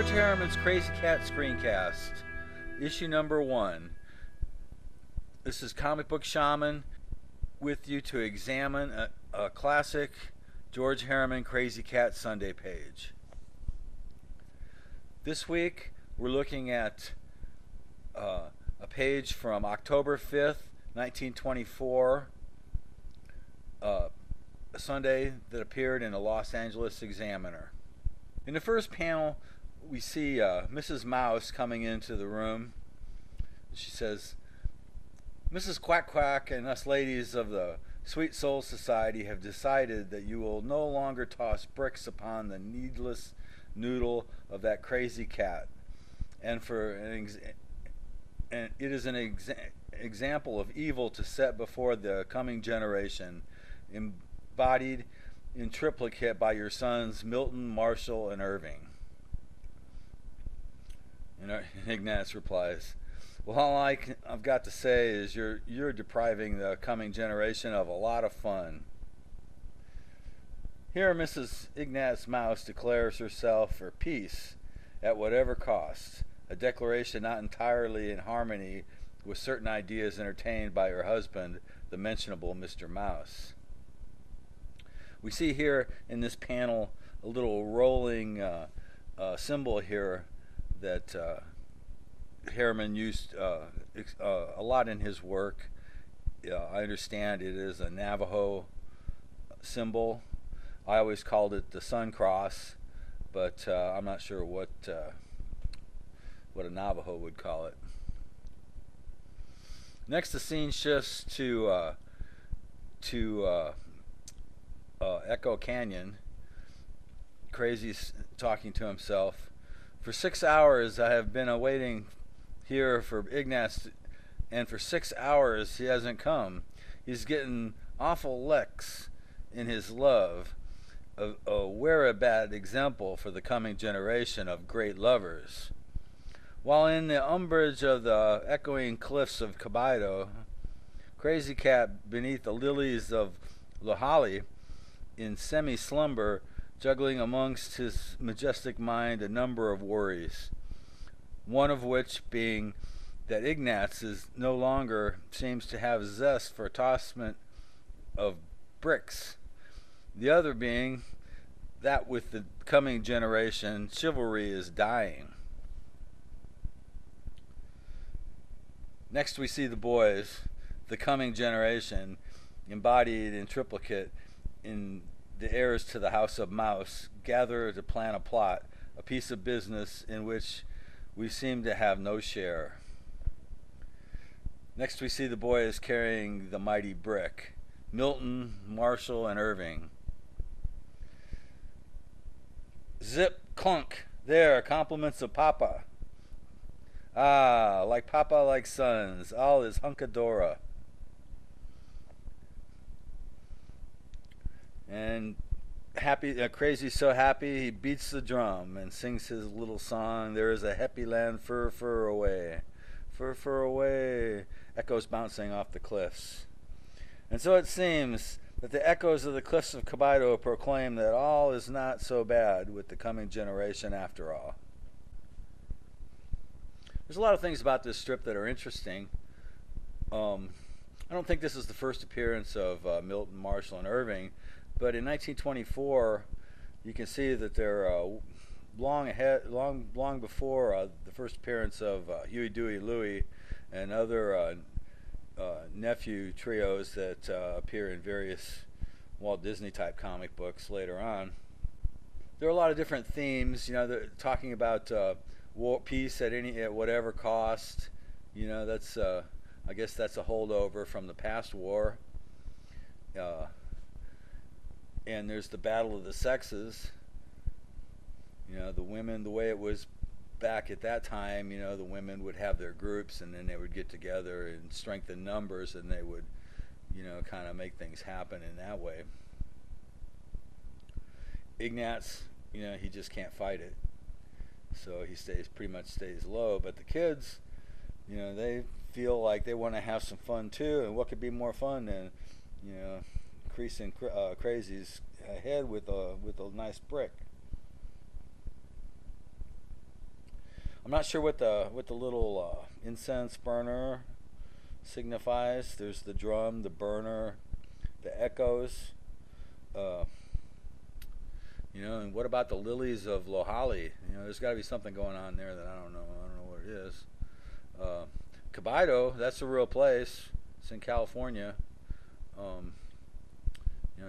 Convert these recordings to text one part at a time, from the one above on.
George Herriman's Krazy Kat Screencast, issue number 1. This is Comic Book Shaman with you to examine a classic George Herriman Krazy Kat Sunday page. This week we're looking at a page from October 5th, 1924, a Sunday that appeared in the Los Angeles Examiner. In the first panel, we see Mrs. Mouse coming into the room. She says, "Mrs. Quack Quack and us ladies of the Sweet Soul Society have decided that you will no longer toss bricks upon the needless noodle of that crazy cat. And it is an example of evil to set before the coming generation, embodied in triplicate by your sons Milton, Marshall, and Irving." And Ignatz replies, "Well, all I've got to say is you're depriving the coming generation of a lot of fun." Here Mrs. Ignatz Mouse declares herself for peace at whatever cost, a declaration not entirely in harmony with certain ideas entertained by her husband, the mentionable Mr. Mouse. We see here in this panel a little rolling symbol here that Herriman used a lot in his work. I understand it is a Navajo symbol. I always called it the Sun Cross, but I'm not sure what a Navajo would call it. Next, the scene shifts to Echo Canyon. Krazy's talking to himself. "For 6 hours I have been awaiting here for Ignatz, and for 6 hours he hasn't come. He's getting awful lecks in his love. A whereabout example for the coming generation of great lovers. While in the umbrage of the echoing cliffs of Caballo, Krazy Kat beneath the lilies of Lohali, in semi-slumber, juggling amongst his majestic mind a number of worries, one of which being that Ignatz is no longer seems to have zest for tossment of bricks, the other being that with the coming generation chivalry is dying." Next we see the boys, the coming generation, embodied in triplicate in the heirs to the House of Mouse, gather to plan a plot, a piece of business in which we seem to have no share. Next we see the boys carrying the mighty brick, Milton, Marshall, and Irving. "Zip, clunk, there, compliments of Papa. Ah, like Papa, like sons, all is hunkadora." And Krazy's so happy he beats the drum and sings his little song. "There is a happy land fur, fur away, fur, fur away," echoes bouncing off the cliffs. And so it seems that the echoes of the cliffs of Caballo proclaim that all is not so bad with the coming generation after all. There's a lot of things about this strip that are interesting. I don't think this is the first appearance of Milton, Marshall, and Irving, but in 1924, you can see that they're long before the first appearance of Huey, Dewey, Louie, and other nephew trios that appear in various Walt Disney type comic books later on. There are a lot of different themes. They're talking about war, peace at whatever cost. That's I guess that's a holdover from the past war. And there's the battle of the sexes. The women, the way it was back at that time, the women would have their groups and then they would get together and strengthen numbers, and they would, kind of make things happen in that way. Ignatz, he just can't fight it. So he pretty much stays low. But the kids, they feel like they want to have some fun too, and what could be more fun than, creasing Krazy's head with a nice brick. I'm not sure what the little incense burner signifies. There's the drum, the burner, the echoes. And what about the lilies of Lohali? There's got to be something going on there that I don't know. I don't know what it is. Caballo, that's a real place. It's in California.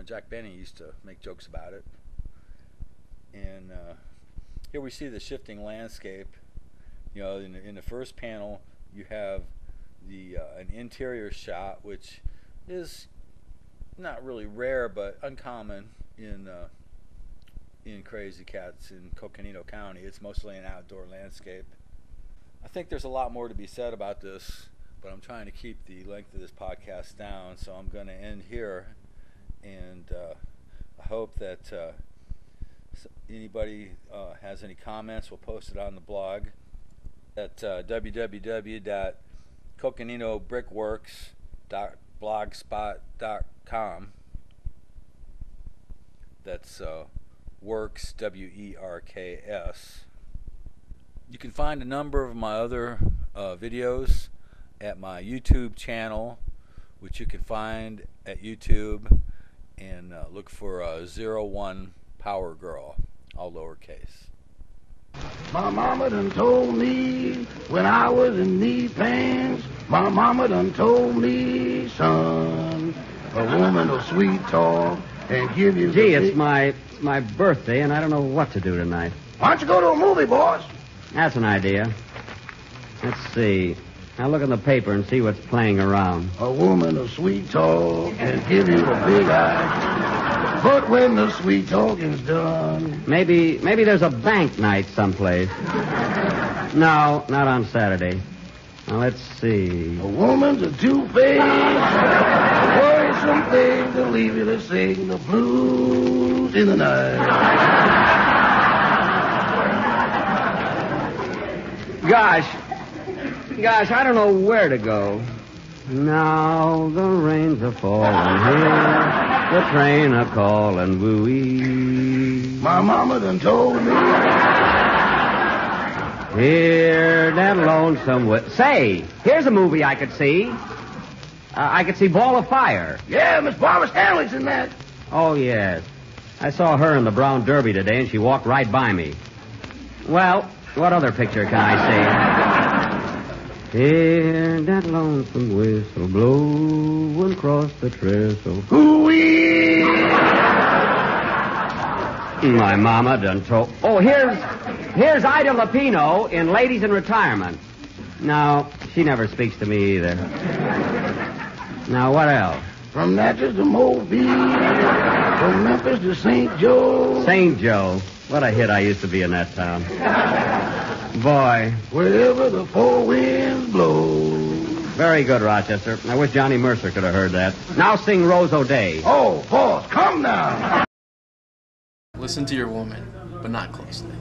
Jack Benny used to make jokes about it. And here we see the shifting landscape. In the first panel, you have an interior shot, which is not really rare but uncommon in Krazy Cats in Coconino County. It's mostly an outdoor landscape. I think there's a lot more to be said about this, but I'm trying to keep the length of this podcast down, so I'm going to end here. And I hope that anybody has any comments. We'll post it on the blog at www.coconinobrickworks.blogspot.com. That's Works, W-E-R-K-S. You can find a number of my other videos at my YouTube channel, which you can find at YouTube, and look for 01 Power Girl, all lowercase. My mama done told me when I was in knee pants, my mama done told me, son, a woman will sweet talk and give you... Gee, it's my birthday, and I don't know what to do tonight. Why don't you go to a movie, boss? That's an idea. Let's see. I'll look in the paper and see what's playing around. A woman will sweet talk and give you a big eye. But when the sweet talking's done... Maybe there's a bank night someplace. No, not on Saturday. Now, let's see. A woman's a two-faced, worrisome thing to leave you to sing the blues in the night. Gosh, I don't know where to go. Now the rains are falling here, the train a calling, woo-wee. My mama done told me. Hear that lonesome Say, here's a movie I could see. I could see Ball of Fire. Yeah, Miss Barbara Stanley's in that. Oh, yes. I saw her in the Brown Derby today, and she walked right by me. Well, what other picture can I see? Hear that lonesome whistle blowing across the trestle. Hoo-wee! My mama done told... Oh, here's Ida Lupino in Ladies in Retirement. No, she never speaks to me either. Now, what else? From Natchez to Mobile, from Memphis to St. Joe. St. Joe. What a hit I used to be in that town. Boy. Wherever the four winds blow. Very good, Rochester. I wish Johnny Mercer could have heard that. Now sing Rose O'Day. Oh, boss, come now. Listen to your woman, but not closely.